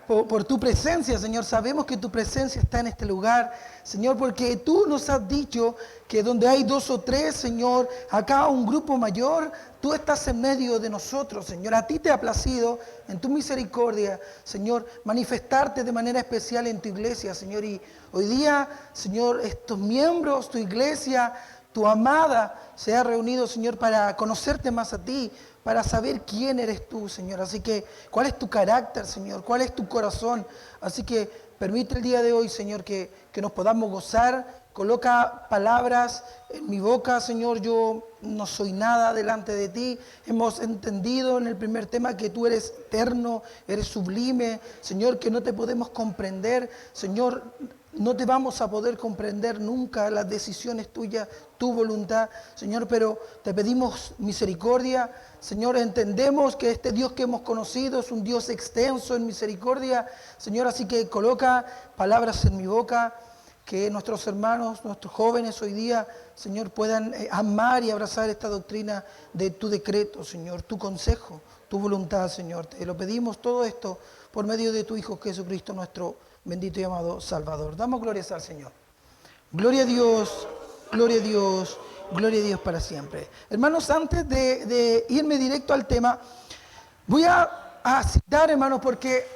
por tu presencia, Señor. Sabemos que tu presencia está en este lugar, Señor, porque tú nos has dicho que donde hay 2 o 3, Señor, acá un grupo mayor, tú estás en medio de nosotros, Señor. A ti te ha placido, en tu misericordia, Señor, manifestarte de manera especial en tu iglesia, Señor. Y hoy día, Señor, estos miembros, tu iglesia, tu amada, se ha reunido, Señor, para conocerte más a ti, para saber quién eres tú, Señor. Así que, ¿cuál es tu carácter, Señor? ¿Cuál es tu corazón? Así que permite el día de hoy, Señor, que nos podamos gozar. Coloca palabras en mi boca, Señor. Yo no soy nada delante de ti. Hemos entendido en el primer tema que tú eres eterno, eres sublime, Señor, que no te podemos comprender. Señor, no te vamos a poder comprender nunca las decisiones tuyas, tu voluntad, Señor, pero te pedimos misericordia. Señor, entendemos que este Dios que hemos conocido es un Dios extenso en misericordia, Señor, así que coloca palabras en mi boca, que nuestros hermanos, nuestros jóvenes hoy día, Señor, puedan amar y abrazar esta doctrina de tu decreto, Señor, tu consejo, tu voluntad, Señor. Te lo pedimos todo esto por medio de tu Hijo Jesucristo, nuestro bendito y amado Salvador. Damos glorias al Señor. Gloria a Dios, gloria a Dios, gloria a Dios para siempre. Hermanos, antes de irme directo al tema, voy a citar, hermanos, porque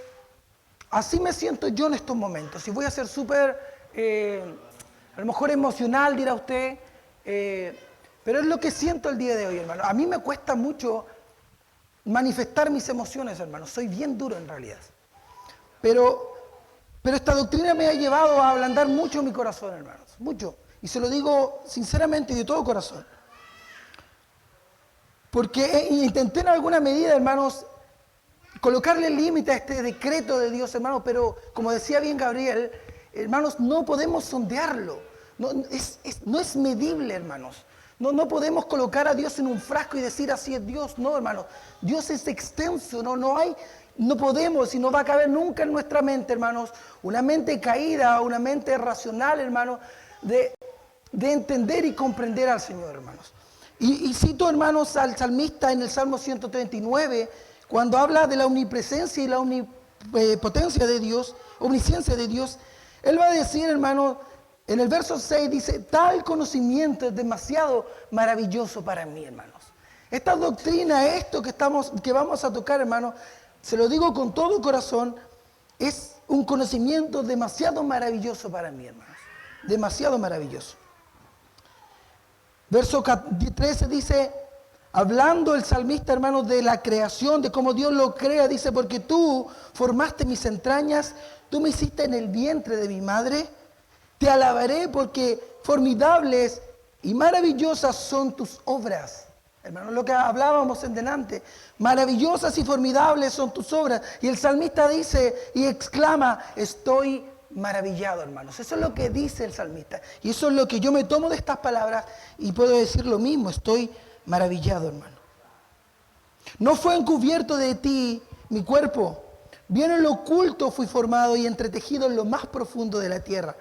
así me siento yo en estos momentos. Y voy a ser súper, a lo mejor emocional, dirá usted, pero es lo que siento el día de hoy, hermano. A mí me cuesta mucho manifestar mis emociones, hermano. Soy bien duro en realidad. Pero esta doctrina me ha llevado a ablandar mucho mi corazón, hermanos. Mucho. Y se lo digo sinceramente y de todo corazón. Porque intenté en alguna medida, hermanos, colocarle límite a este decreto de Dios, hermanos. Pero como decía bien Gabriel, hermanos, no podemos sondearlo. No es medible, hermanos. No podemos colocar a Dios en un frasco y decir así es Dios. No, hermanos. Dios es extenso. No podemos y no va a caber nunca en nuestra mente, hermanos, una mente caída, una mente racional, hermanos, de entender y comprender al Señor, hermanos. Y cito, hermanos, al salmista en el Salmo 139, cuando habla de la omnipresencia y la omnipotencia de Dios, omnisciencia de Dios, él va a decir, hermanos, en el verso 6 dice, tal conocimiento es demasiado maravilloso para mí, hermanos. Esta doctrina, esto que vamos a tocar, hermanos, se lo digo con todo corazón, es un conocimiento demasiado maravilloso para mí, hermanos. Demasiado maravilloso. Verso 13 dice, hablando el salmista, hermanos, de la creación, de cómo Dios lo crea, dice, porque tú formaste mis entrañas, tú me hiciste en el vientre de mi madre, te alabaré porque formidables y maravillosas son tus obras. Hermanos, lo que hablábamos en delante, maravillosas y formidables son tus obras. Y el salmista dice y exclama, estoy maravillado, hermanos. Eso es lo que dice el salmista. Y eso es lo que yo me tomo de estas palabras y puedo decir lo mismo, estoy maravillado, hermano. No fue encubierto de ti mi cuerpo, bien en lo oculto fui formado y entretejido en lo más profundo de la tierra.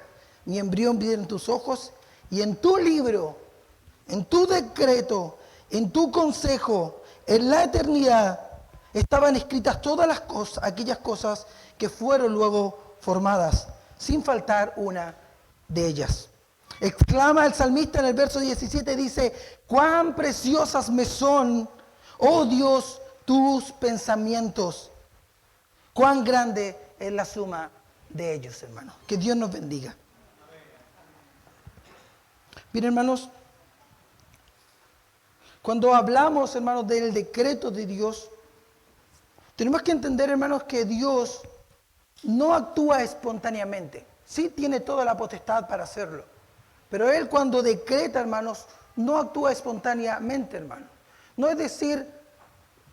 Mi embrión vi en tus ojos y en tu libro, en tu decreto, en tu consejo, en la eternidad, estaban escritas todas las cosas, aquellas cosas que fueron luego formadas, sin faltar una de ellas. Exclama el salmista en el verso 17, dice, cuán preciosas me son, oh Dios, tus pensamientos. Cuán grande es la suma de ellos, hermanos. Que Dios nos bendiga. Miren, hermanos, cuando hablamos, hermanos, del decreto de Dios, tenemos que entender, hermanos, que Dios no actúa espontáneamente. Sí tiene toda la potestad para hacerlo. Pero Él cuando decreta, hermanos, no actúa espontáneamente, hermanos. No es decir,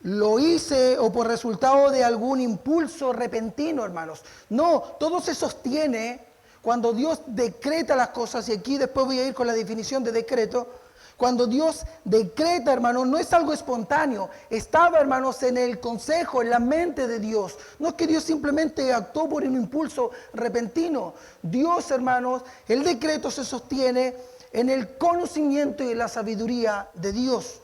lo hice o por resultado de algún impulso repentino, hermanos. No, todo se sostiene cuando Dios decreta las cosas. Y aquí después voy a ir con la definición de decreto. Cuando Dios decreta, hermanos, no es algo espontáneo. Estaba, hermanos, en el consejo, en la mente de Dios. No es que Dios simplemente actuó por un impulso repentino. Dios, hermanos, el decreto se sostiene en el conocimiento y en la sabiduría de Dios.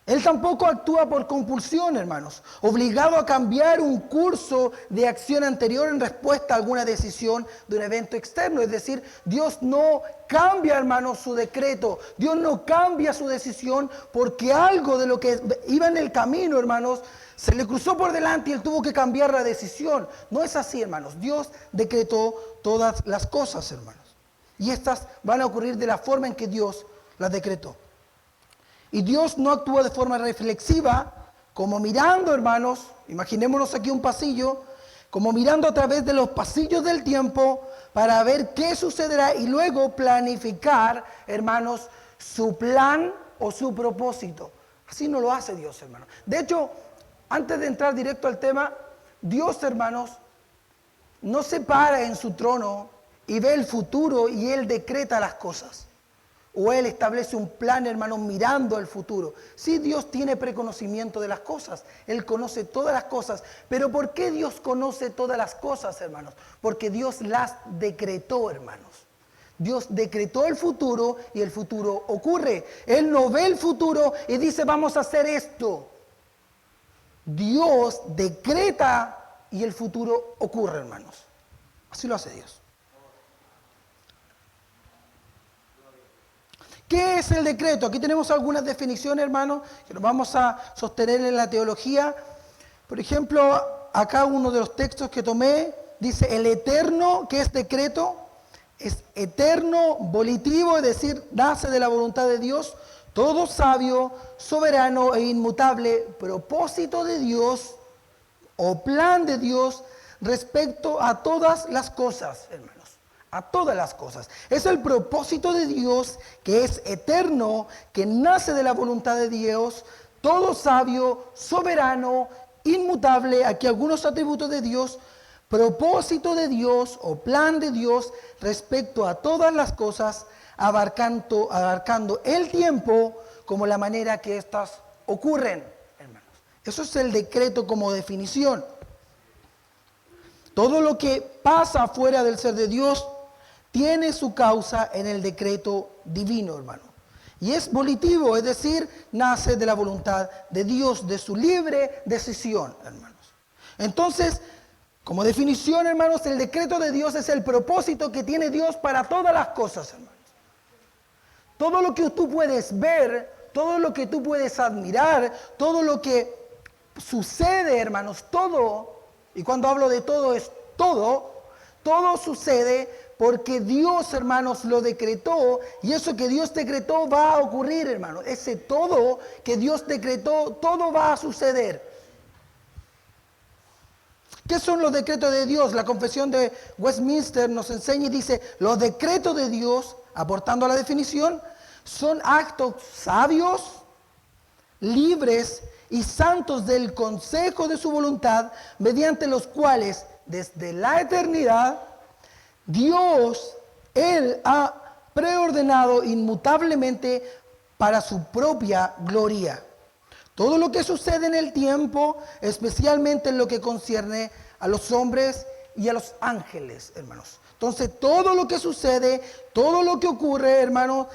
Él tampoco actúa por compulsión, hermanos, obligado a cambiar un curso de acción anterior en respuesta a alguna decisión de un evento externo. Es decir, Dios no cambia, hermanos, su decreto. Dios no cambia su decisión porque algo de lo que iba en el camino, hermanos, se le cruzó por delante y él tuvo que cambiar la decisión. No es así, hermanos. Dios decretó todas las cosas, hermanos. Y estas van a ocurrir de la forma en que Dios las decretó. Y Dios no actúa de forma reflexiva, como mirando, hermanos, imaginémonos aquí un pasillo, como mirando a través de los pasillos del tiempo para ver qué sucederá y luego planificar, hermanos, su plan o su propósito. Así no lo hace Dios, hermanos. De hecho, antes de entrar directo al tema, Dios, hermanos, no se para en su trono y ve el futuro y Él decreta las cosas. O Él establece un plan, hermanos, mirando al futuro. Sí, Dios tiene preconocimiento de las cosas. Él conoce todas las cosas. Pero ¿por qué Dios conoce todas las cosas, hermanos? Porque Dios las decretó, hermanos. Dios decretó el futuro y el futuro ocurre. Él no ve el futuro y dice, vamos a hacer esto. Dios decreta y el futuro ocurre, hermanos. Así lo hace Dios. ¿Qué es el decreto? Aquí tenemos algunas definiciones, hermanos, que nos vamos a sostener en la teología. Por ejemplo, acá uno de los textos que tomé dice, el eterno, ¿qué es decreto? Es eterno, volitivo, es decir, nace de la voluntad de Dios, todo sabio, soberano e inmutable, propósito de Dios o plan de Dios respecto a todas las cosas, hermanos. A todas las cosas. Es el propósito de Dios que es eterno, que nace de la voluntad de Dios, todo sabio, soberano, inmutable, aquí algunos atributos de Dios, propósito de Dios o plan de Dios respecto a todas las cosas, abarcando el tiempo como la manera que éstas ocurren, hermanos. Eso es el decreto como definición. Todo lo que pasa fuera del ser de Dios tiene su causa en el decreto divino, hermano. Y es volitivo, es decir, nace de la voluntad de Dios, de su libre decisión, hermanos. Entonces, como definición, hermanos, el decreto de Dios es el propósito que tiene Dios para todas las cosas, hermanos. Todo lo que tú puedes ver, todo lo que tú puedes admirar, todo lo que sucede, hermanos, todo, y cuando hablo de todo es todo sucede porque Dios, hermanos, lo decretó y eso que Dios decretó va a ocurrir, hermanos. Ese todo que Dios decretó, todo va a suceder. ¿Qué son los decretos de Dios? La confesión de Westminster nos enseña y dice, los decretos de Dios, aportando a la definición, son actos sabios, libres y santos del consejo de su voluntad, mediante los cuales, desde la eternidad, Dios, Él ha preordenado inmutablemente para su propia gloria. Todo lo que sucede en el tiempo, especialmente en lo que concierne a los hombres y a los ángeles, hermanos. Entonces, todo lo que sucede, todo lo que ocurre, hermanos,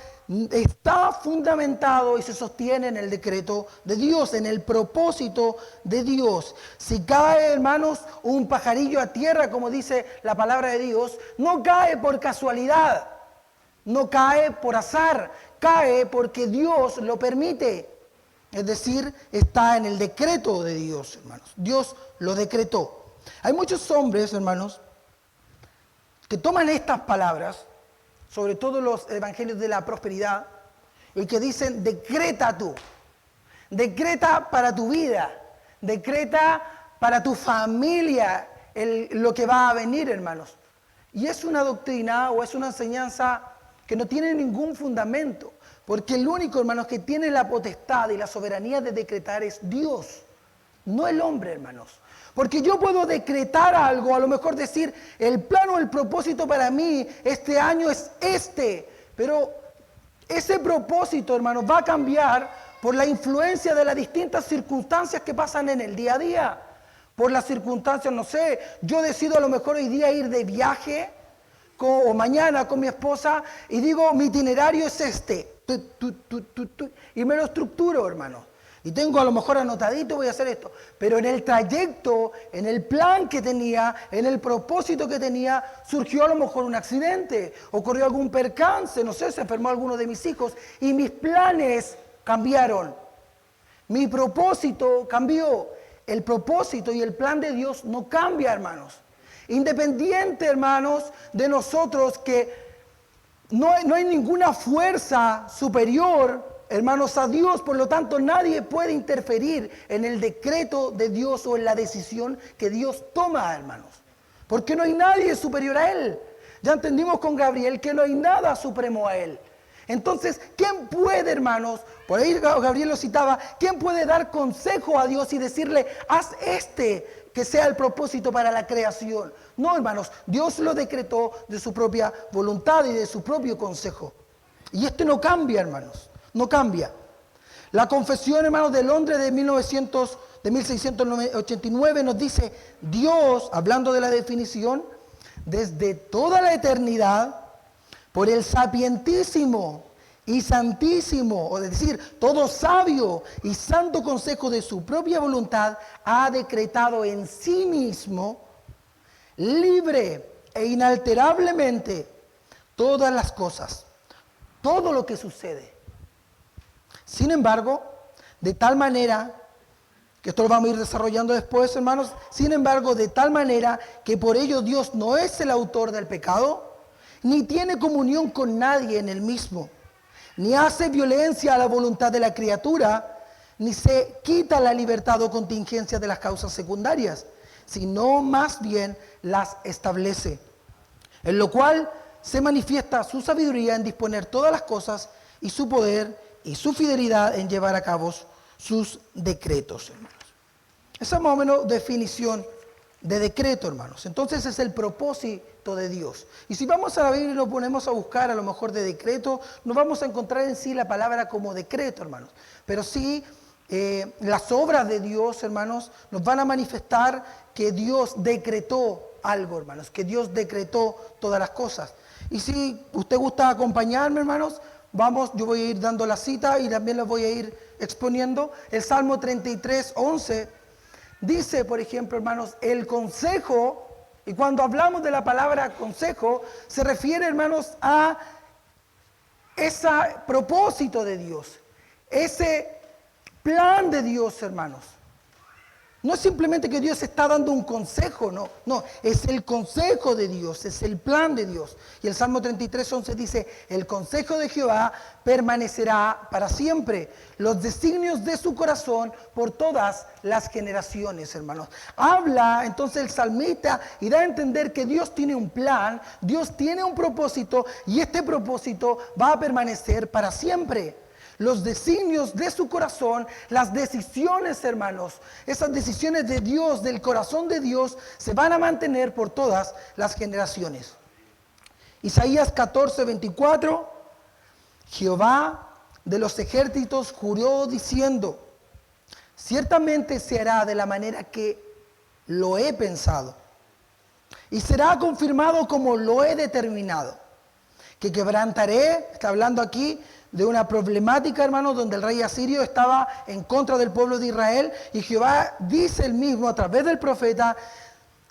está fundamentado y se sostiene en el decreto de Dios, en el propósito de Dios. Si cae, hermanos, un pajarillo a tierra, como dice la palabra de Dios, no cae por casualidad, no cae por azar, cae porque Dios lo permite. Es decir, está en el decreto de Dios, hermanos. Dios lo decretó. Hay muchos hombres, hermanos, que toman estas palabras, sobre todo los evangelios de la prosperidad, y que dicen, decreta tú, decreta para tu vida, decreta para tu familia lo que va a venir, hermanos. Y es una doctrina o es una enseñanza que no tiene ningún fundamento, porque el único, hermanos, que tiene la potestad y la soberanía de decretar es Dios, no el hombre, hermanos. Porque yo puedo decretar algo, a lo mejor decir, el plan o el propósito para mí este año es este. Pero ese propósito, hermanos, va a cambiar por la influencia de las distintas circunstancias que pasan en el día a día. Por las circunstancias, no sé, yo decido a lo mejor hoy día ir de viaje o mañana con mi esposa y digo, mi itinerario es este. Y me lo estructuro, hermanos. Y tengo a lo mejor anotadito, voy a hacer esto. Pero en el trayecto, en el plan que tenía, en el propósito que tenía, surgió a lo mejor un accidente, ocurrió algún percance, no sé, se enfermó alguno de mis hijos y mis planes cambiaron. Mi propósito cambió. El propósito y el plan de Dios no cambia, hermanos. Independiente, hermanos, de nosotros que no hay ninguna fuerza superior, hermanos, a Dios. Por lo tanto, nadie puede interferir en el decreto de Dios o en la decisión que Dios toma, hermanos. Porque no hay nadie superior a Él. Ya entendimos con Gabriel que no hay nada supremo a Él. Entonces, ¿quién puede, hermanos? Por ahí Gabriel lo citaba. ¿Quién puede dar consejo a Dios y decirle, haz que sea el propósito para la creación? No, hermanos, Dios lo decretó de su propia voluntad y de su propio consejo. Y esto no cambia, hermanos, no cambia. La confesión, hermanos, de Londres de 1689 nos dice, Dios, hablando de la definición, desde toda la eternidad, por el sapientísimo y santísimo, o es decir, todo sabio y santo consejo de su propia voluntad, ha decretado en sí mismo, libre e inalterablemente, todas las cosas, todo lo que sucede. Sin embargo, de tal manera, que esto lo vamos a ir desarrollando después, hermanos, sin embargo, de tal manera que por ello Dios no es el autor del pecado, ni tiene comunión con nadie en el mismo, ni hace violencia a la voluntad de la criatura, ni se quita la libertad o contingencia de las causas secundarias, sino más bien las establece, en lo cual se manifiesta su sabiduría en disponer todas las cosas y su poder y su fidelidad en llevar a cabo sus decretos, hermanos. Esa es más o menos definición de decreto, hermanos. Entonces es el propósito de Dios. Y si vamos a la Biblia y nos ponemos a buscar a lo mejor de decreto, no vamos a encontrar en sí la palabra como decreto, hermanos. Pero sí las obras de Dios, hermanos, nos van a manifestar que Dios decretó algo, hermanos, que Dios decretó todas las cosas. Y si usted gusta acompañarme, hermanos, yo voy a ir dando la cita y también les voy a ir exponiendo. El Salmo 33, 11 dice, por ejemplo, hermanos, el consejo, y cuando hablamos de la palabra consejo, se refiere, hermanos, a ese propósito de Dios, ese plan de Dios, hermanos. No es simplemente que Dios está dando un consejo, no, es el consejo de Dios, es el plan de Dios. Y el Salmo 33, 11 dice, el consejo de Jehová permanecerá para siempre, los designios de su corazón por todas las generaciones, hermanos. Habla entonces el salmista y da a entender que Dios tiene un plan, Dios tiene un propósito y este propósito va a permanecer para siempre. Los designios de su corazón, las decisiones, hermanos, esas decisiones de Dios, del corazón de Dios, se van a mantener por todas las generaciones. Isaías 14, 24, Jehová de los ejércitos juró diciendo, ciertamente se hará de la manera que lo he pensado, y será confirmado como lo he determinado, que quebrantaré, está hablando aquí, de una problemática, hermanos, donde el rey asirio estaba en contra del pueblo de Israel y Jehová dice él mismo a través del profeta,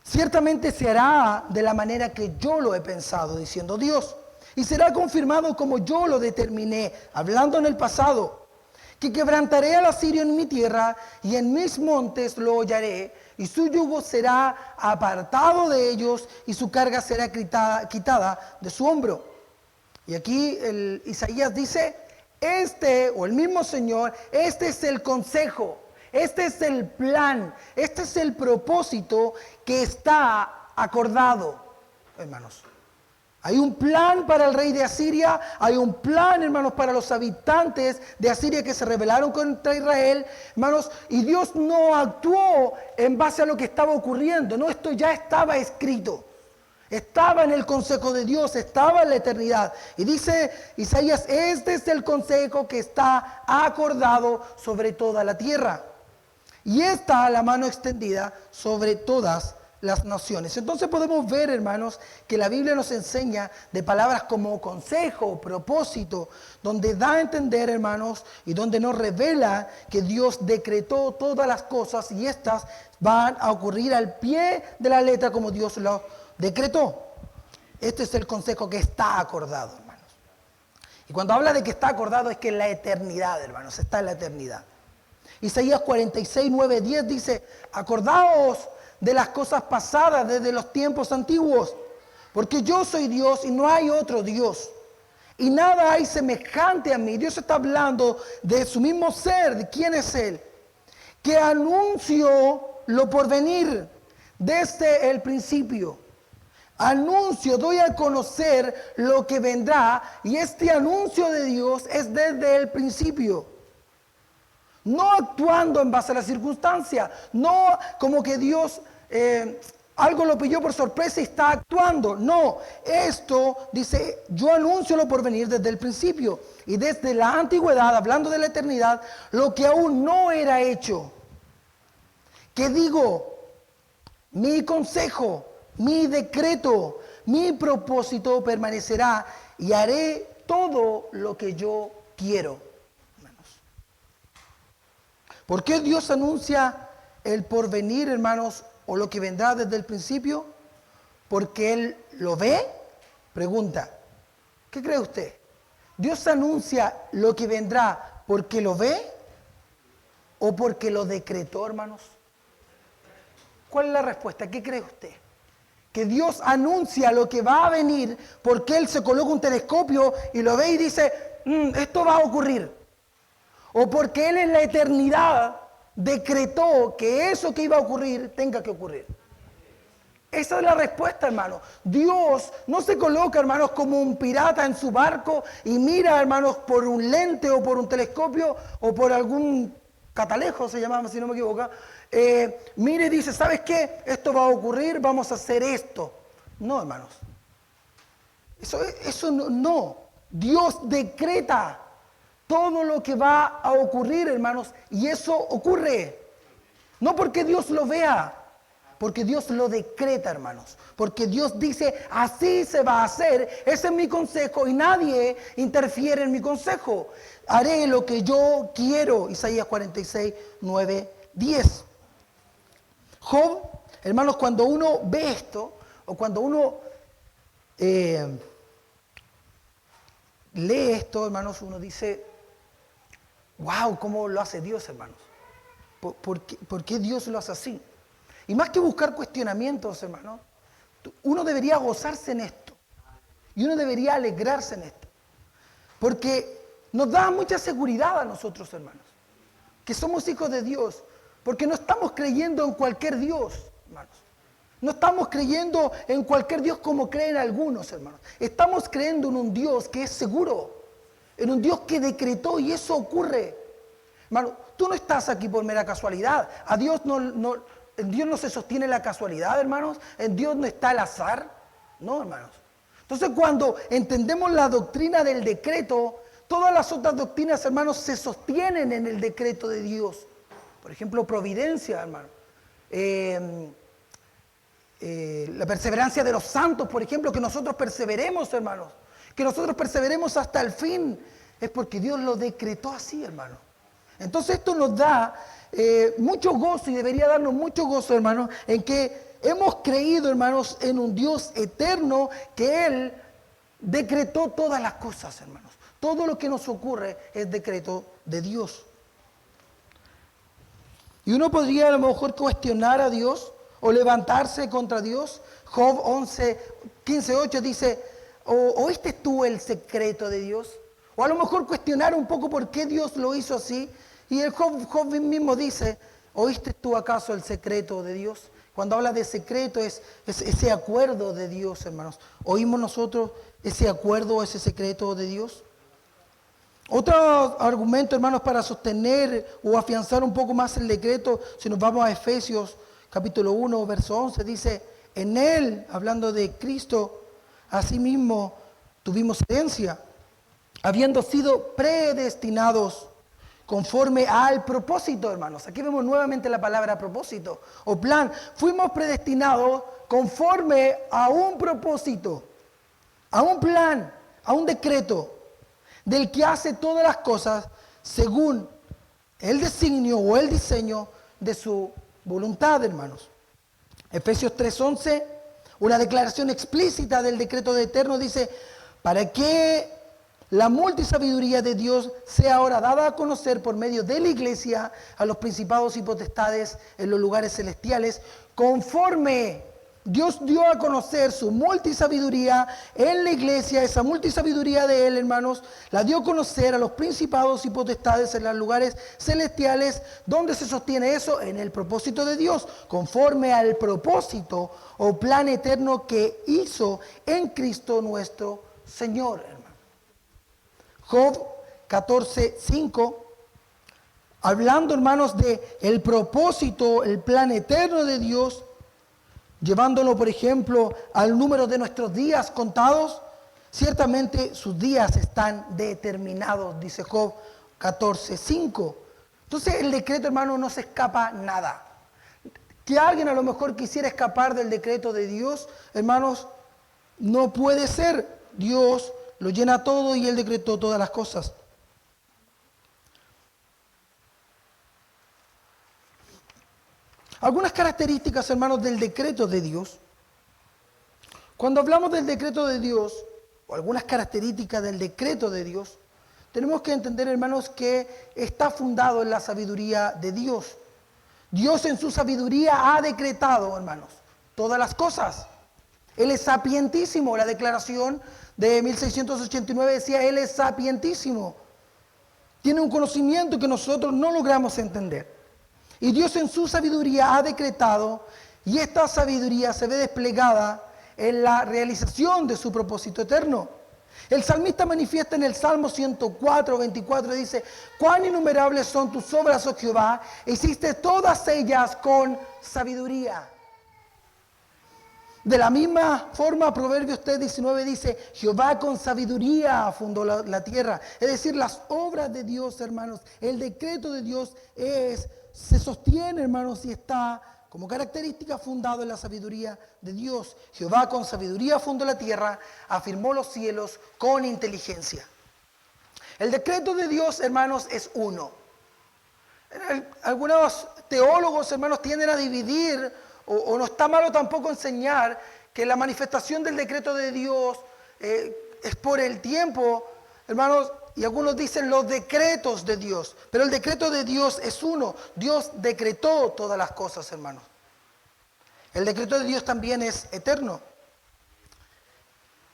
ciertamente se hará de la manera que yo lo he pensado, diciendo Dios, y será confirmado como yo lo determiné, hablando en el pasado, que quebrantaré al asirio en mi tierra y en mis montes lo hollaré, y su yugo será apartado de ellos y su carga será quitada de su hombro. Y aquí Isaías dice, o el mismo Señor, este es el consejo, este es el plan, este es el propósito que está acordado, hermanos. Hay un plan para el rey de Asiria, hay un plan, hermanos, para los habitantes de Asiria que se rebelaron contra Israel, hermanos, y Dios no actuó en base a lo que estaba ocurriendo, no, esto ya estaba escrito. Estaba en el consejo de Dios, estaba en la eternidad. Y dice Isaías, este es el consejo que está acordado sobre toda la tierra. Y está la mano extendida sobre todas las naciones. Entonces podemos ver, hermanos, que la Biblia nos enseña de palabras como consejo, propósito, donde da a entender, hermanos, y donde nos revela que Dios decretó todas las cosas y estas van a ocurrir al pie de la letra como Dios lo decretó. Este es el consejo que está acordado, hermanos. Y cuando habla de que está acordado es que en la eternidad, hermanos, está en la eternidad. Isaías 46, 9, 10 dice: acordaos de las cosas pasadas desde los tiempos antiguos, porque yo soy Dios y no hay otro Dios, y nada hay semejante a mí. Dios está hablando de su mismo ser, de quién es Él, que anuncio lo por venir desde el principio. Anuncio, doy a conocer lo que vendrá, y este anuncio de Dios es desde el principio. No actuando en base a la circunstancia, no como que Dios algo lo pilló por sorpresa y está actuando. No, esto dice, yo anuncio lo por venir desde el principio y desde la antigüedad, hablando de la eternidad, lo que aún no era hecho. ¿Qué digo? Mi consejo, mi decreto, mi propósito permanecerá y haré todo lo que yo quiero. ¿Por qué Dios anuncia el porvenir, hermanos, o lo que vendrá desde el principio? Porque Él lo ve. Pregunta, ¿qué cree usted? ¿Dios anuncia lo que vendrá porque lo ve o porque lo decretó, hermanos? ¿Cuál es la respuesta? ¿Qué cree usted? Que Dios anuncia lo que va a venir porque Él se coloca un telescopio y lo ve y dice, esto va a ocurrir. O porque Él en la eternidad decretó que eso que iba a ocurrir tenga que ocurrir. Esa es la respuesta, hermanos. Dios no se coloca, hermanos, como un pirata en su barco y mira, hermanos, por un lente o por un telescopio o por algún catalejo, se llamaba, si no me equivoco. Mire y dice, ¿sabes qué? Esto va a ocurrir, vamos a hacer esto. No, hermanos. Eso no. Dios decreta todo lo que va a ocurrir, hermanos, y eso ocurre. No porque Dios lo vea, porque Dios lo decreta, hermanos. Porque Dios dice, así se va a hacer, ese es mi consejo y nadie interfiere en mi consejo. Haré lo que yo quiero. Isaías 46, 9, 10. Job, hermanos, cuando uno ve esto, o cuando uno lee esto, hermanos, uno dice, wow, ¿cómo lo hace Dios, hermanos? ¿Por qué Dios lo hace así? Y más que buscar cuestionamientos, hermanos, uno debería gozarse en esto. Y uno debería alegrarse en esto. Porque nos da mucha seguridad a nosotros, hermanos, que somos hijos de Dios. Porque no estamos creyendo en cualquier Dios, hermanos. No estamos creyendo en cualquier Dios como creen algunos, hermanos. Estamos creyendo en un Dios que es seguro. En un Dios que decretó y eso ocurre. Hermano, tú no estás aquí por mera casualidad. A Dios en Dios no se sostiene la casualidad, hermanos. En Dios no está el azar. No, hermanos. Entonces cuando entendemos la doctrina del decreto, todas las otras doctrinas, hermanos, se sostienen en el decreto de Dios. Por ejemplo, providencia, hermano. La perseverancia de los santos, por ejemplo, que nosotros perseveremos, hermanos. Que nosotros perseveremos hasta el fin. Es porque Dios lo decretó así, hermano. Entonces esto nos da mucho gozo y debería darnos mucho gozo, hermanos, en que hemos creído, hermanos, en un Dios eterno que Él decretó todas las cosas, hermanos. Todo lo que nos ocurre es decreto de Dios. Y uno podría a lo mejor cuestionar a Dios o levantarse contra Dios. Job 15:8 dice, ¿oíste tú el secreto de Dios? O a lo mejor cuestionar un poco por qué Dios lo hizo así. Y el Job mismo dice, ¿oíste tú acaso el secreto de Dios? Cuando habla de secreto es ese acuerdo de Dios, hermanos. ¿Oímos nosotros ese acuerdo, ese secreto de Dios? Otro argumento, hermanos, para sostener o afianzar un poco más el decreto, si nos vamos a Efesios capítulo 1, verso 11, dice, en Él, hablando de Cristo, asimismo tuvimos herencia, habiendo sido predestinados conforme al propósito, hermanos. Aquí vemos nuevamente la palabra propósito o plan. Fuimos predestinados conforme a un propósito, a un plan, a un decreto del que hace todas las cosas según el designio o el diseño de su voluntad, hermanos. Efesios 3:11, una declaración explícita del decreto de eterno, dice: para que la multisabiduría de Dios sea ahora dada a conocer por medio de la iglesia a los principados y potestades en los lugares celestiales, conforme Dios dio a conocer su multisabiduría en la iglesia. Esa multisabiduría de Él, hermanos, la dio a conocer a los principados y potestades en los lugares celestiales. ¿Dónde se sostiene eso? En el propósito de Dios, conforme al propósito o plan eterno que hizo en Cristo nuestro Señor, hermano. Job 14:5, hablando, hermanos, de el propósito, el plan eterno de Dios, llevándolo, por ejemplo, al número de nuestros días contados, ciertamente sus días están determinados, dice Job 14:5. Entonces el decreto, hermano, no se escapa nada. Que alguien a lo mejor quisiera escapar del decreto de Dios, hermanos, no puede ser. Dios lo llena todo y Él decretó todas las cosas. Algunas características, hermanos, del decreto de Dios. Cuando hablamos del decreto de Dios, o algunas características del decreto de Dios, tenemos que entender, hermanos, que está fundado en la sabiduría de Dios. Dios en su sabiduría ha decretado, hermanos, todas las cosas. Él es sapientísimo. La declaración de 1689 decía: Él es sapientísimo. Tiene un conocimiento que nosotros no logramos entender. Y Dios en su sabiduría ha decretado, y esta sabiduría se ve desplegada en la realización de su propósito eterno. El salmista manifiesta en el Salmo 104:24, dice: cuán innumerables son tus obras, oh Jehová, hiciste todas ellas con sabiduría. De la misma forma, Proverbios 3:19 dice: Jehová con sabiduría fundó la tierra. Es decir, las obras de Dios, hermanos, el decreto de Dios se sostiene, hermanos, y está como característica fundado en la sabiduría de Dios. Jehová con sabiduría fundó la tierra, afirmó los cielos con inteligencia. El decreto de Dios, hermanos, es uno. Algunos teólogos, hermanos, tienden a dividir, o no está malo tampoco enseñar, que la manifestación del decreto de Dios es por el tiempo, hermanos, y algunos dicen los decretos de Dios, pero el decreto de Dios es uno. Dios decretó todas las cosas, hermanos. El decreto de Dios también es eterno.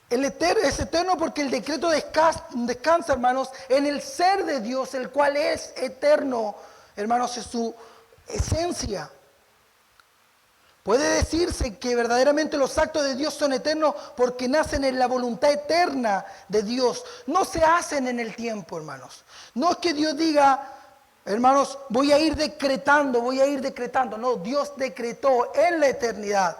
Es eterno porque el decreto descansa, hermanos, en el ser de Dios, el cual es eterno, hermanos, es su esencia. Puede decirse que verdaderamente los actos de Dios son eternos porque nacen en la voluntad eterna de Dios. No se hacen en el tiempo, hermanos. No es que Dios diga: hermanos, voy a ir decretando. No, Dios decretó en la eternidad.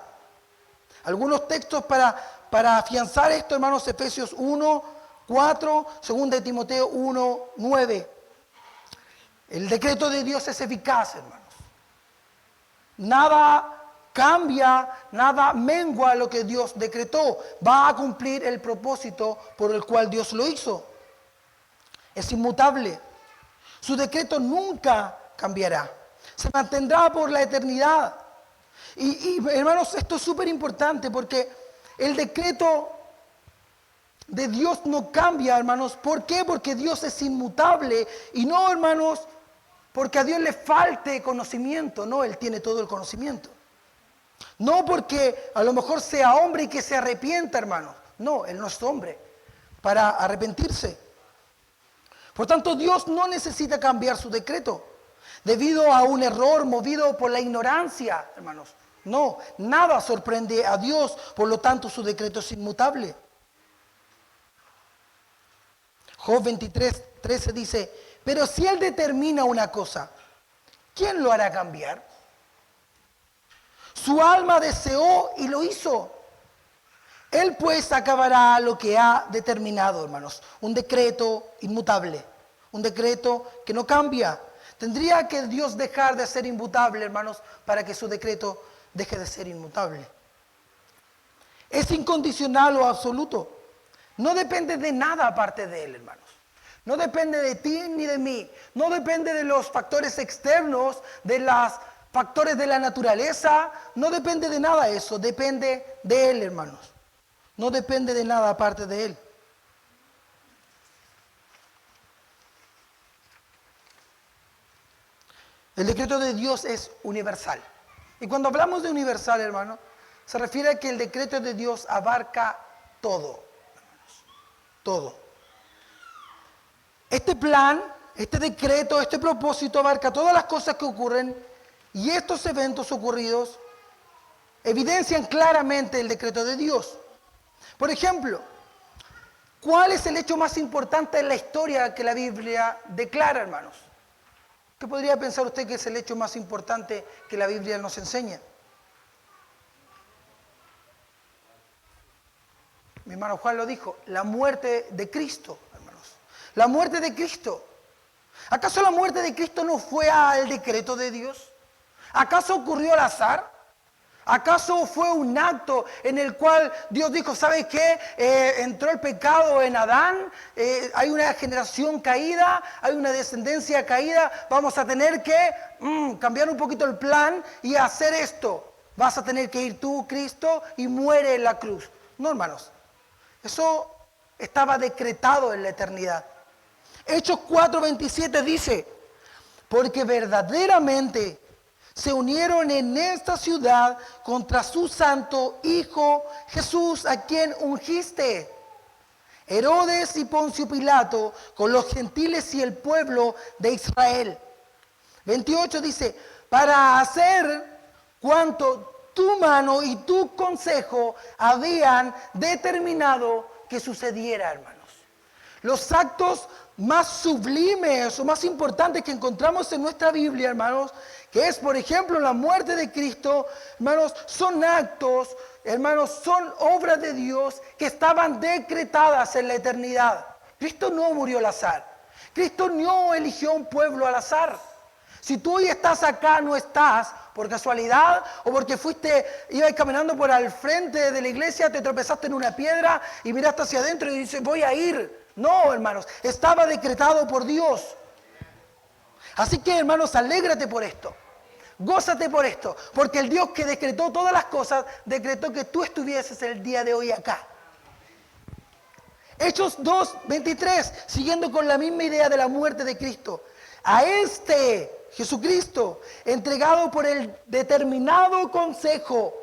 Algunos textos para afianzar esto, hermanos: Efesios 1:4, 2 de Timoteo 1:9. El decreto de Dios es eficaz, hermanos. Nada cambia, nada mengua lo que Dios decretó. Va a cumplir el propósito por el cual Dios lo hizo. Es inmutable. Su decreto nunca cambiará. Se mantendrá por la eternidad. Y hermanos, esto es súper importante porque el decreto de Dios no cambia, hermanos. ¿Por qué? Porque Dios es inmutable. Y no, hermanos, porque a Dios le falte conocimiento. No, Él tiene todo el conocimiento. No porque a lo mejor sea hombre y que se arrepienta, hermanos. No, Él no es hombre para arrepentirse. Por tanto, Dios no necesita cambiar su decreto debido a un error movido por la ignorancia, hermanos. No, nada sorprende a Dios, por lo tanto su decreto es inmutable. Job 23:13 dice: pero si Él determina una cosa, ¿quién lo hará cambiar? Su alma deseó y lo hizo. Él pues acabará lo que ha determinado, hermanos. Un decreto inmutable. un decreto que no cambia. Tendría que Dios dejar de ser inmutable, hermanos, para que su decreto deje de ser inmutable. Es incondicional o absoluto. No depende de nada aparte de Él, hermanos. No depende de ti ni de mí. No depende de los factores externos, de los factores de la naturaleza. No depende de nada eso. Depende de Él, hermanos. No depende de nada aparte de Él. El decreto de Dios es universal. Y cuando hablamos de universal, hermano, se refiere a que el decreto de Dios abarca todo. Hermanos, todo. Este plan, este decreto, este propósito abarca todas las cosas que ocurren y estos eventos ocurridos evidencian claramente el decreto de Dios. Por ejemplo, ¿cuál es el hecho más importante en la historia que la Biblia declara, hermanos? ¿Qué podría pensar usted que es el hecho más importante que la Biblia nos enseña? Mi hermano Juan lo dijo, la muerte de Cristo, hermanos. La muerte de Cristo. ¿Acaso la muerte de Cristo no fue al decreto de Dios? ¿Acaso ocurrió al azar? ¿Acaso fue un acto en el cual Dios dijo, ¿sabes qué? Entró el pecado en Adán, hay una generación caída, hay una descendencia caída, vamos a tener que cambiar un poquito el plan y hacer esto. Vas a tener que ir tú, Cristo, y muere en la cruz. No, hermanos, eso estaba decretado en la eternidad. Hechos 4:27 dice, porque verdaderamente se unieron en esta ciudad contra su santo Hijo Jesús, a quien ungiste. Herodes y Poncio Pilato con los gentiles y el pueblo de Israel. 28 dice, para hacer cuanto tu mano y tu consejo habían determinado que sucediera, hermanos. Los actos más sublimes o más importantes que encontramos en nuestra Biblia, hermanos, que es, por ejemplo, la muerte de Cristo, hermanos, son actos, hermanos, son obras de Dios que estaban decretadas en la eternidad. Cristo no murió al azar. Cristo no eligió un pueblo al azar. Si tú hoy estás acá, no estás por casualidad o porque ibas caminando por al frente de la iglesia, te tropezaste en una piedra y miraste hacia adentro y dices, voy a ir. No, hermanos, estaba decretado por Dios. Así que, hermanos, alégrate por esto. Gózate por esto, porque el Dios que decretó todas las cosas, decretó que tú estuvieses el día de hoy acá. Hechos 2:23, siguiendo con la misma idea de la muerte de Cristo. A este Jesucristo, entregado por el determinado consejo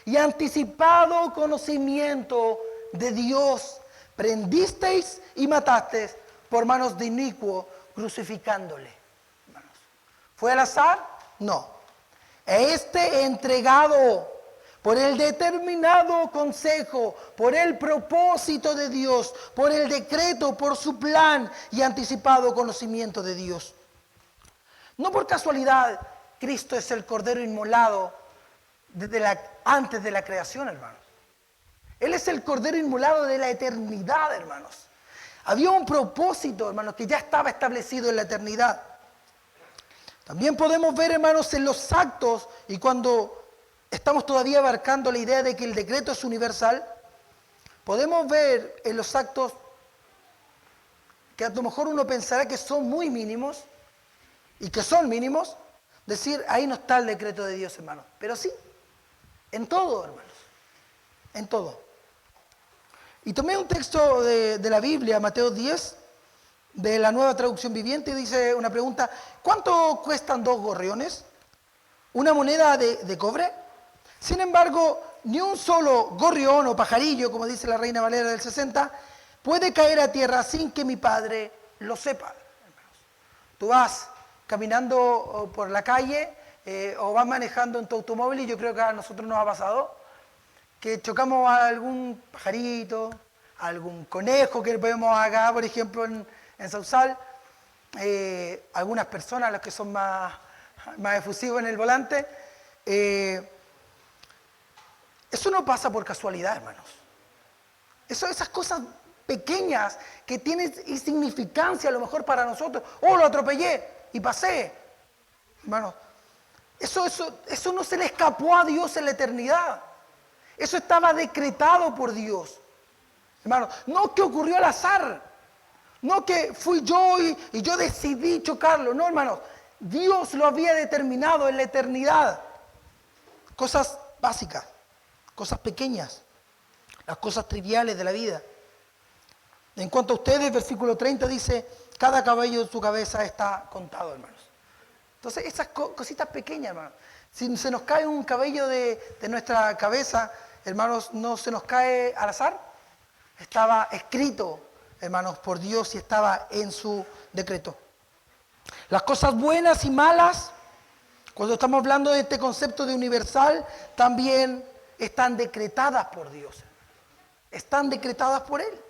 y anticipado conocimiento de Dios, prendisteis y matasteis por manos de inicuo, crucificándole. Hermanos, ¿fue al azar? No. Este entregado por el determinado consejo, por el propósito de Dios, por el decreto, por su plan y anticipado conocimiento de Dios. No por casualidad, Cristo es el Cordero inmolado antes de la creación, hermanos. Él es el Cordero inmolado de la eternidad, hermanos. Había un propósito, hermanos, que ya estaba establecido en la eternidad. También podemos ver, hermanos, en los actos, y cuando estamos todavía abarcando la idea de que el decreto es universal, podemos ver en los actos que a lo mejor uno pensará que son muy mínimos, y que son mínimos, decir, ahí no está el decreto de Dios, hermanos. Pero sí, en todo, hermanos, en todo. Y tomé un texto de la Biblia, Mateo 10, de la Nueva Traducción Viviente, y dice una pregunta, ¿cuánto cuestan 2 gorriones? ¿Una moneda de cobre? Sin embargo, ni un solo gorrión o pajarillo, como dice la Reina Valera del 60, puede caer a tierra sin que mi Padre lo sepa. Tú vas caminando por la calle o vas manejando en tu automóvil, y yo creo que a nosotros nos ha pasado, que chocamos a algún pajarito, a algún conejo que vemos acá, por ejemplo, en Sausal, algunas personas, los que son más efusivos en el volante. Eso no pasa por casualidad, hermanos. Esas cosas pequeñas que tienen insignificancia a lo mejor para nosotros. Oh, lo atropellé y pasé. Hermanos, eso no se le escapó a Dios en la eternidad. Eso estaba decretado por Dios. Hermanos, no que ocurrió al azar. No que fui yo y yo decidí chocarlo. No, hermanos. Dios lo había determinado en la eternidad. Cosas básicas, cosas pequeñas, las cosas triviales de la vida. En cuanto a ustedes, versículo 30 dice, cada cabello de su cabeza está contado, hermanos. Entonces, esas cositas pequeñas, hermanos. Si se nos cae un cabello de nuestra cabeza, hermanos, no se nos cae al azar. Estaba escrito, hermanos, por Dios y estaba en su decreto. Las cosas buenas y malas, cuando estamos hablando de este concepto de universal, también están decretadas por Dios. Están decretadas por Él.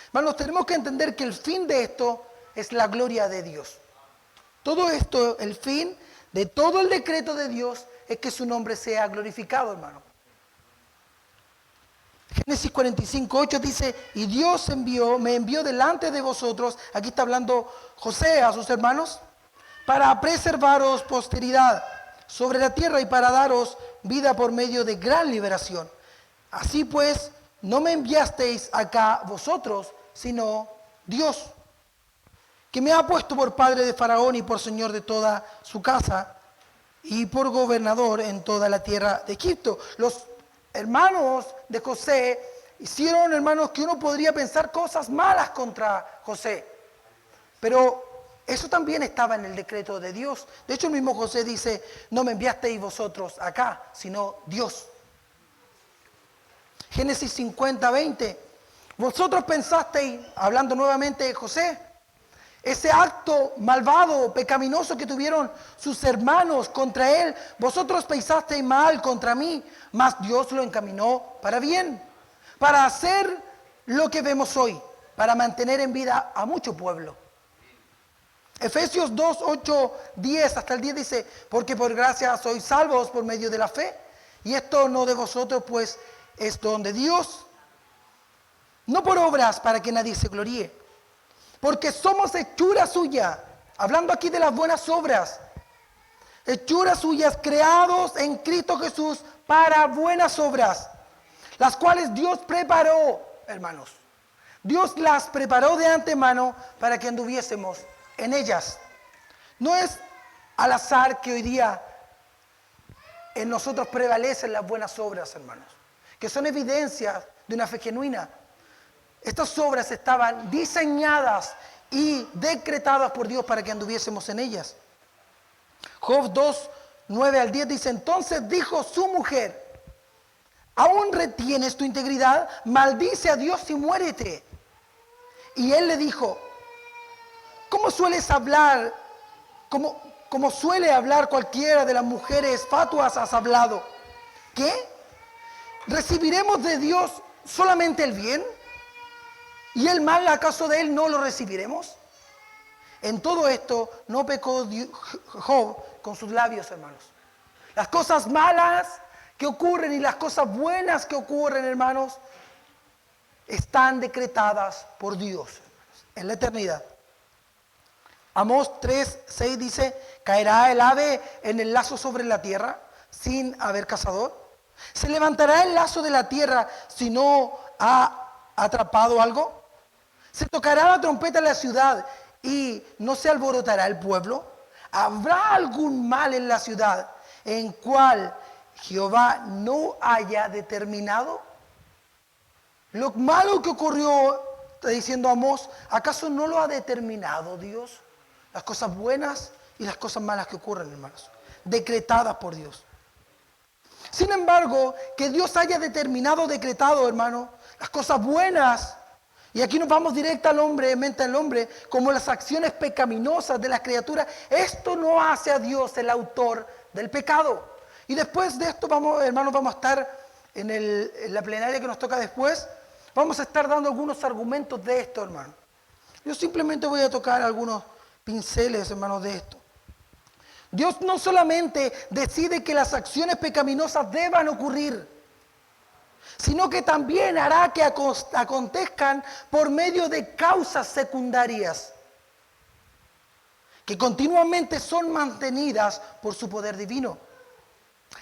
Hermanos, tenemos que entender que el fin de esto es la gloria de Dios. Todo esto, el fin de todo el decreto de Dios es que su nombre sea glorificado, hermano. Génesis 45:8 dice, y Dios me envió delante de vosotros, aquí está hablando José a sus hermanos, para preservaros posteridad sobre la tierra y para daros vida por medio de gran liberación. Así pues, no me enviasteis acá vosotros, sino Dios, que me ha puesto por padre de Faraón y por señor de toda su casa y por gobernador en toda la tierra de Egipto. Los hermanos de José hicieron, hermanos, que uno podría pensar cosas malas contra José. Pero eso también estaba en el decreto de Dios. De hecho, el mismo José dice, no me enviasteis vosotros acá, sino Dios. Génesis 50:20. Vosotros pensasteis, hablando nuevamente de José, ese acto malvado, pecaminoso que tuvieron sus hermanos contra él, vosotros pensasteis mal contra mí, mas Dios lo encaminó para bien, para hacer lo que vemos hoy, para mantener en vida a mucho pueblo. Efesios 2:8-10 hasta el 10 dice, porque por gracia sois salvos por medio de la fe, y esto no de vosotros, pues es don de Dios, no por obras para que nadie se gloríe, porque somos hechura suya, hablando aquí de las buenas obras, hechuras suyas creados en Cristo Jesús para buenas obras, las cuales Dios preparó, hermanos. Dios las preparó de antemano para que anduviésemos en ellas. No es al azar que hoy día en nosotros prevalecen las buenas obras, hermanos, que son evidencias de una fe genuina. Estas obras estaban diseñadas y decretadas por Dios para que anduviésemos en ellas. Job 2:9-10 dice, entonces dijo su mujer, ¿aún retienes tu integridad? Maldice a Dios y muérete. Y él le dijo, ¿cómo sueles hablar? Como suele hablar cualquiera de las mujeres fatuas has hablado. ¿Qué? ¿Recibiremos de Dios solamente el bien? ¿Y el mal acaso de él no lo recibiremos? En todo esto no pecó Job con sus labios, hermanos. Las cosas malas que ocurren y las cosas buenas que ocurren, hermanos, están decretadas por Dios, hermanos, en la eternidad. Amós 3:6 dice, ¿caerá el ave en el lazo sobre la tierra sin haber cazador? ¿Se levantará el lazo de la tierra si no ha atrapado algo? ¿Se tocará la trompeta en la ciudad y no se alborotará el pueblo? ¿Habrá algún mal en la ciudad en cual Jehová no haya determinado? Lo malo que ocurrió, está diciendo Amós, ¿acaso no lo ha determinado Dios? Las cosas buenas y las cosas malas que ocurren, hermanos, decretadas por Dios. Sin embargo, que Dios haya determinado, decretado, hermano, las cosas buenas, y aquí nos vamos directa al hombre, mente al hombre, como las acciones pecaminosas de las criaturas, esto no hace a Dios el autor del pecado. Y después de esto, hermanos, vamos a estar en la plenaria que nos toca después, vamos a estar dando algunos argumentos de esto, hermano. Yo simplemente voy a tocar algunos pinceles, hermanos, de esto. Dios no solamente decide que las acciones pecaminosas deban ocurrir, sino que también hará que acontezcan por medio de causas secundarias, que continuamente son mantenidas por su poder divino.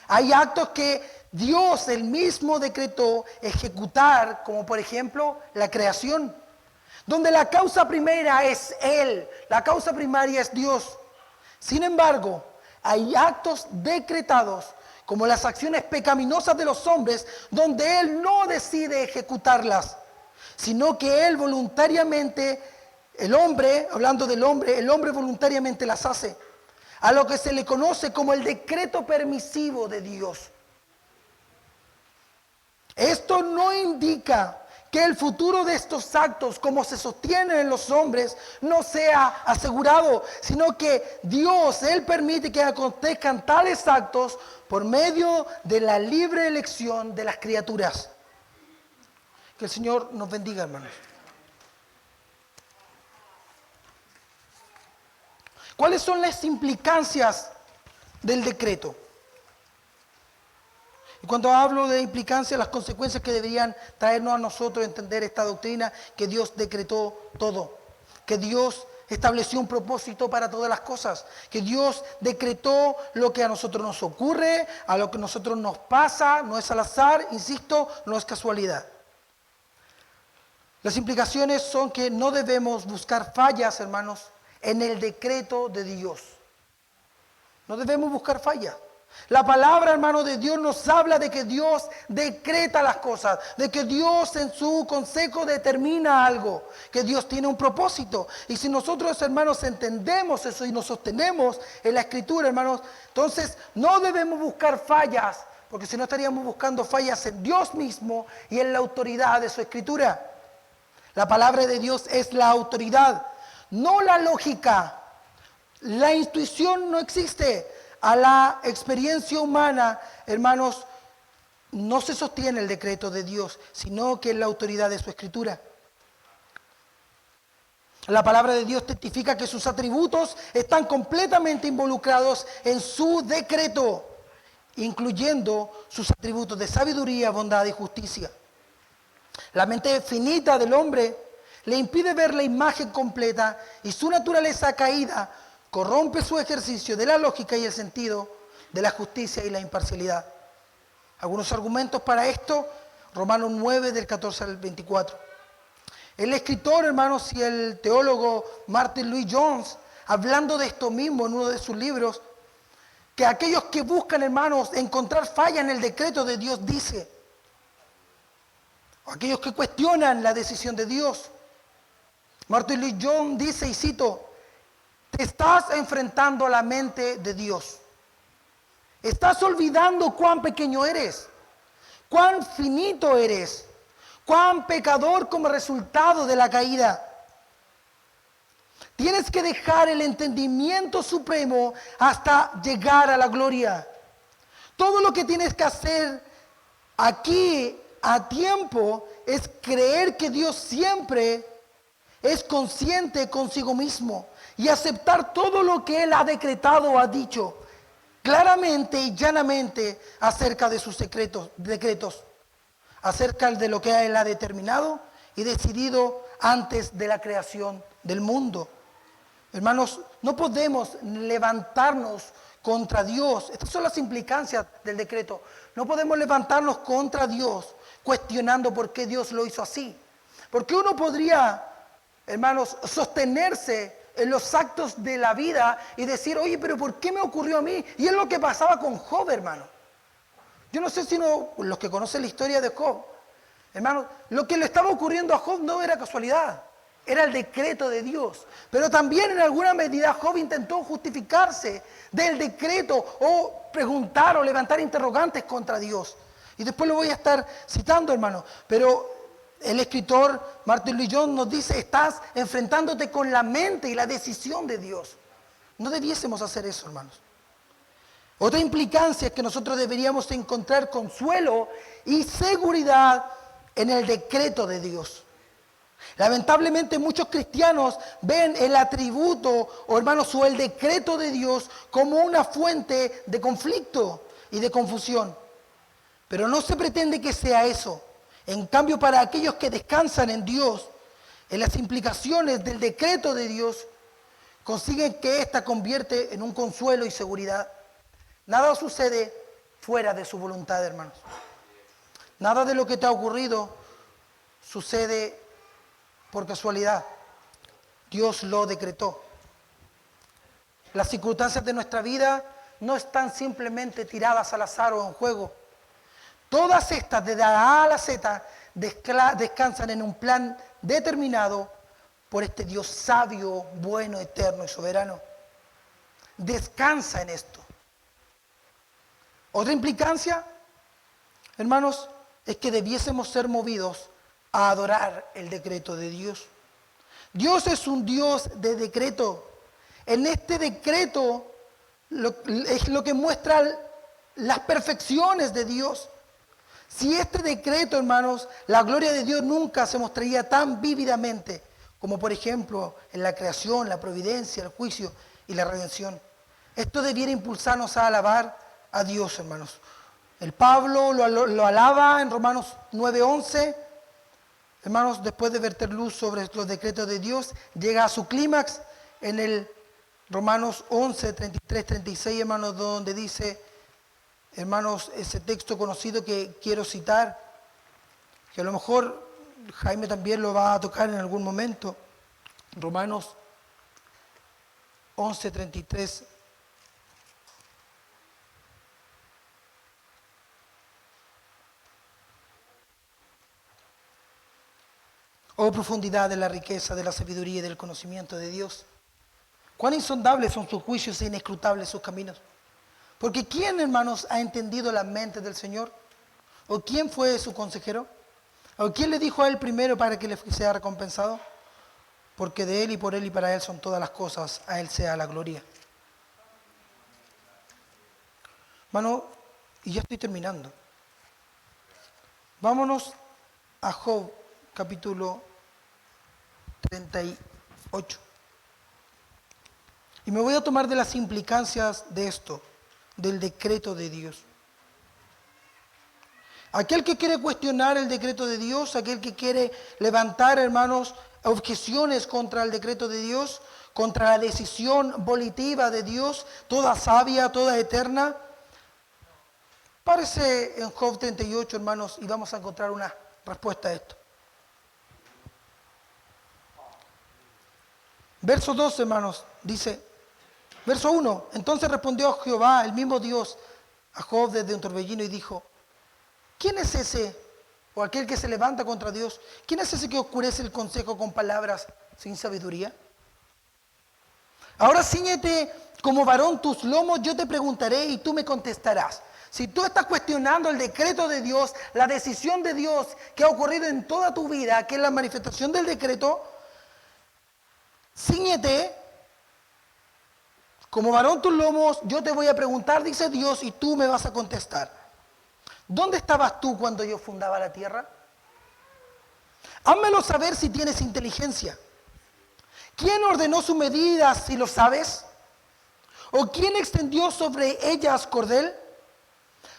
Hay actos que Dios él mismo decretó ejecutar, como por ejemplo la creación, donde la causa primera es Él, la causa primaria es Dios. Sin embargo, hay actos decretados, como las acciones pecaminosas de los hombres, donde Él no decide ejecutarlas, sino que Él voluntariamente, el hombre, hablando del hombre, el hombre voluntariamente las hace, a lo que se le conoce como el decreto permisivo de Dios. Esto no indica que el futuro de estos actos, como se sostienen en los hombres, no sea asegurado, sino que Dios, Él permite que acontezcan tales actos por medio de la libre elección de las criaturas. Que el Señor nos bendiga, hermanos. ¿Cuáles son las implicancias del decreto? Y cuando hablo de implicancias, las consecuencias que deberían traernos a nosotros entender esta doctrina, que Dios decretó todo, que Dios estableció un propósito para todas las cosas, que Dios decretó lo que a nosotros nos ocurre, a lo que a nosotros nos pasa, no es al azar, insisto, no es casualidad. Las implicaciones son que no debemos buscar fallas, hermanos, en el decreto de Dios. No debemos buscar fallas. La palabra, hermano, de Dios nos habla de que Dios decreta las cosas, de que Dios en su consejo determina algo, que Dios tiene un propósito. Y si nosotros, hermanos, entendemos eso y nos sostenemos en la Escritura, hermanos, entonces no debemos buscar fallas, porque si no estaríamos buscando fallas en Dios mismo y en la autoridad de su Escritura. La palabra de Dios es la autoridad, no la lógica. La intuición no existe. A la experiencia humana, hermanos, no se sostiene el decreto de Dios, sino que es la autoridad de su Escritura. La palabra de Dios testifica que sus atributos están completamente involucrados en su decreto, incluyendo sus atributos de sabiduría, bondad y justicia. La mente finita del hombre le impide ver la imagen completa y su naturaleza caída corrompe su ejercicio de la lógica y el sentido de la justicia y la imparcialidad. Algunos argumentos para esto, Romanos 9 del 14 al 24. El escritor, hermanos, y el teólogo Martin Lloyd-Jones, hablando de esto mismo en uno de sus libros, que aquellos que buscan, hermanos, encontrar falla en el decreto de Dios, dice, o aquellos que cuestionan la decisión de Dios, Martin Lloyd-Jones dice, y cito, te estás enfrentando a la mente de Dios. Estás olvidando cuán pequeño eres, cuán finito eres, cuán pecador como resultado de la caída. Tienes que dejar el entendimiento supremo hasta llegar a la gloria. Todo lo que tienes que hacer aquí a tiempo es creer que Dios siempre es consciente consigo mismo y aceptar todo lo que Él ha decretado o ha dicho claramente y llanamente acerca de sus decretos, acerca de lo que Él ha determinado y decidido antes de la creación del mundo. Hermanos, no podemos levantarnos contra Dios. Estas son las implicancias del decreto. No podemos levantarnos contra Dios cuestionando por qué Dios lo hizo así. Porque uno podría, hermanos, sostenerse en los actos de la vida y decir, oye, pero ¿por qué me ocurrió a mí? Y es lo que pasaba con Job, hermano. Yo no sé si los que conocen la historia de Job, hermano, lo que le estaba ocurriendo a Job no era casualidad, era el decreto de Dios. Pero también en alguna medida Job intentó justificarse del decreto o preguntar o levantar interrogantes contra Dios. Y después lo voy a estar citando, hermano, pero el escritor Martin Lloyd-Jones nos dice, estás enfrentándote con la mente y la decisión de Dios. No debiésemos hacer eso, hermanos. Otra implicancia es que nosotros deberíamos encontrar consuelo y seguridad en el decreto de Dios. Lamentablemente muchos cristianos ven el atributo, o hermanos, o el decreto de Dios como una fuente de conflicto y de confusión. Pero no se pretende que sea eso. En cambio, para aquellos que descansan en Dios, en las implicaciones del decreto de Dios, consiguen que ésta convierte en un consuelo y seguridad. Nada sucede fuera de su voluntad, hermanos. Nada de lo que te ha ocurrido sucede por casualidad. Dios lo decretó. Las circunstancias de nuestra vida no están simplemente tiradas al azar o en juego. Todas estas, desde la A a la Z, descansan en un plan determinado por este Dios sabio, bueno, eterno y soberano. Descansa en esto. Otra implicancia, hermanos, es que debiésemos ser movidos a adorar el decreto de Dios. Dios es un Dios de decreto. En este decreto es lo que muestra las perfecciones de Dios. Si este decreto, hermanos, la gloria de Dios nunca se mostraría tan vívidamente como, por ejemplo, en la creación, la providencia, el juicio y la redención. Esto debiera impulsarnos a alabar a Dios, hermanos. El Pablo lo alaba en Romanos 9:11. Hermanos, después de verter luz sobre los decretos de Dios, llega a su clímax en el Romanos 11, 33, 36, hermanos, donde dice, hermanos, ese texto conocido que quiero citar, que a lo mejor Jaime también lo va a tocar en algún momento. Romanos 11, 33. Oh profundidad de la riqueza, de la sabiduría y del conocimiento de Dios. Cuán insondables son sus juicios e inescrutables sus caminos. Porque ¿quién, hermanos, ha entendido la mente del Señor? ¿O quién fue su consejero? ¿O quién le dijo a él primero para que le sea recompensado? Porque de él y por él y para él son todas las cosas, a él sea la gloria. Hermano, y ya estoy terminando. Vámonos a Job, capítulo 38. Y me voy a tomar de las implicancias de esto, del decreto de Dios. Aquel que quiere cuestionar el decreto de Dios, aquel que quiere levantar, hermanos, objeciones contra el decreto de Dios, contra la decisión volitiva de Dios, toda sabia, toda eterna, párese en Job 38, hermanos, y vamos a encontrar una respuesta a esto. Verso 2, hermanos, dice, verso 1, entonces respondió Jehová, el mismo Dios, a Job desde un torbellino y dijo, ¿quién es ese, o aquel que se levanta contra Dios? ¿Quién es ese que oscurece el consejo con palabras sin sabiduría? Ahora ciñete como varón tus lomos, yo te preguntaré y tú me contestarás. Si tú estás cuestionando el decreto de Dios, la decisión de Dios que ha ocurrido en toda tu vida, que es la manifestación del decreto, cíñete como varón tus lomos, yo te voy a preguntar, dice Dios, y tú me vas a contestar. ¿Dónde estabas tú cuando yo fundaba la tierra? Házmelo saber si tienes inteligencia. ¿Quién ordenó sus medidas, si lo sabes? ¿O quién extendió sobre ellas cordel?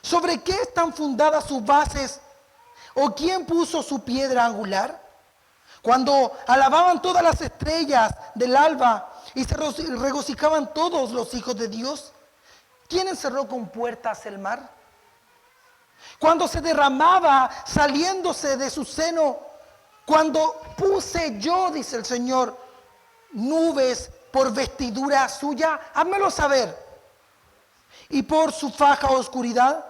¿Sobre qué están fundadas sus bases? ¿O quién puso su piedra angular? Cuando alababan todas las estrellas del alba y se regocijaban todos los hijos de Dios, ¿quién encerró con puertas el mar? Cuando se derramaba saliéndose de su seno, cuando puse yo, dice el Señor, nubes por vestidura suya, házmelo saber. Y por su faja oscuridad.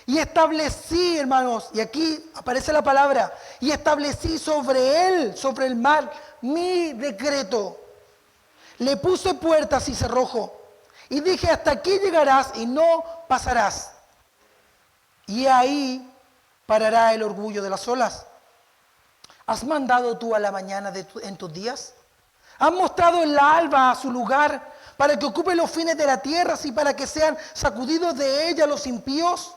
Y establecí, hermanos, y aquí aparece la palabra, y establecí sobre él, sobre el mar, mi decreto. Le puse puertas y cerrojo. Y dije, hasta aquí llegarás y no pasarás. Y ahí parará el orgullo de las olas. ¿Has mandado tú a la mañana en tus días? ¿Has mostrado en la alba su lugar para que ocupe los fines de la tierra y para que sean sacudidos de ella los impíos?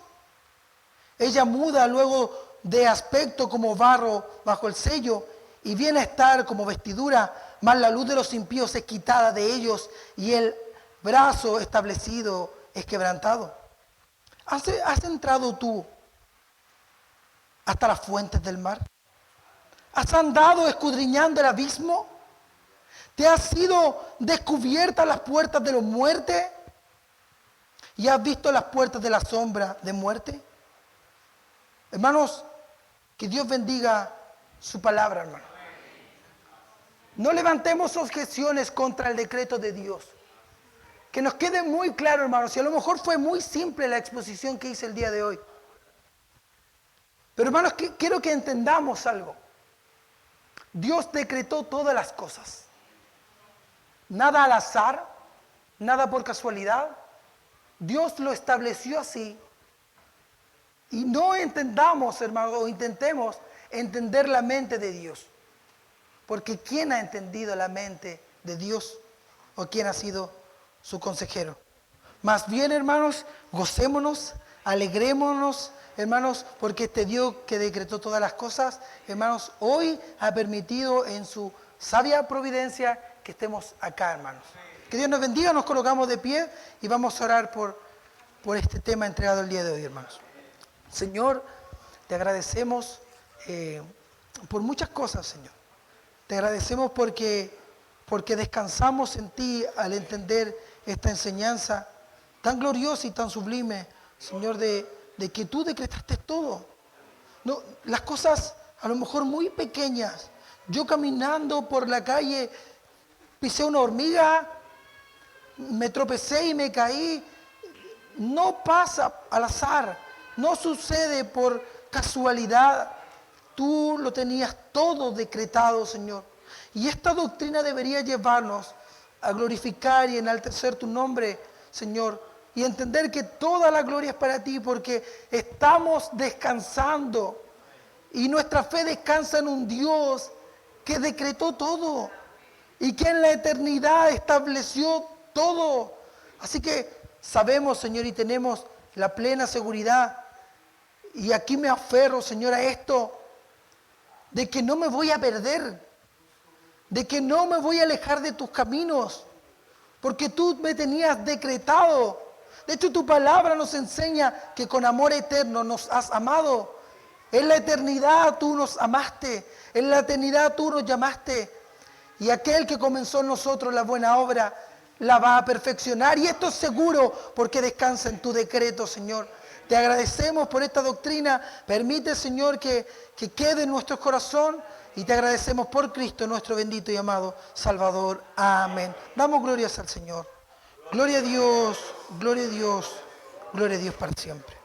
Ella muda luego de aspecto como barro bajo el sello y viene a estar como vestidura, mas la luz de los impíos es quitada de ellos y el brazo establecido es quebrantado. ¿Has entrado tú hasta las fuentes del mar? ¿Has andado escudriñando el abismo? ¿Te han sido descubiertas las puertas de la muerte? ¿Y has visto las puertas de la sombra de muerte? Hermanos, que Dios bendiga su palabra, hermano. No levantemos objeciones contra el decreto de Dios. Que nos quede muy claro, hermanos, y a lo mejor fue muy simple la exposición que hice el día de hoy. Pero hermanos, quiero que entendamos algo. Dios decretó todas las cosas. Nada al azar, nada por casualidad. Dios lo estableció así. Y no entendamos, hermanos, o intentemos entender la mente de Dios. Porque ¿quién ha entendido la mente de Dios? ¿O quién ha sido su consejero? Más bien, hermanos, gocémonos, alegrémonos, hermanos, porque este Dios que decretó todas las cosas, hermanos, hoy ha permitido en su sabia providencia que estemos acá, hermanos. Que Dios nos bendiga, nos colocamos de pie y vamos a orar por este tema entregado el día de hoy, hermanos. Señor, te agradecemos por muchas cosas, Señor. Te agradecemos porque descansamos en ti al entender esta enseñanza tan gloriosa y tan sublime, Señor, de que tú decretaste todo. No, las cosas a lo mejor muy pequeñas. Yo caminando por la calle pisé una hormiga, me tropecé y me caí. No pasa al azar, no sucede por casualidad. Tú lo tenías todo decretado, Señor. Y esta doctrina debería llevarnos a glorificar y enaltecer tu nombre, Señor. Y entender que toda la gloria es para ti porque estamos descansando. Y nuestra fe descansa en un Dios que decretó todo. Y que en la eternidad estableció todo. Así que sabemos, Señor, y tenemos la plena seguridad. Y aquí me aferro, Señor, a esto. De que no me voy a perder, de que no me voy a alejar de tus caminos, porque tú me tenías decretado. De hecho, tu palabra nos enseña que con amor eterno nos has amado. En la eternidad tú nos amaste, en la eternidad tú nos llamaste, y aquel que comenzó en nosotros la buena obra la va a perfeccionar, y esto es seguro porque descansa en tu decreto, Señor. Te agradecemos por esta doctrina. Permite, Señor, que quede en nuestro corazón. Y te agradecemos por Cristo, nuestro bendito y amado Salvador. Amén. Damos glorias al Señor. Gloria a Dios, gloria a Dios, gloria a Dios para siempre.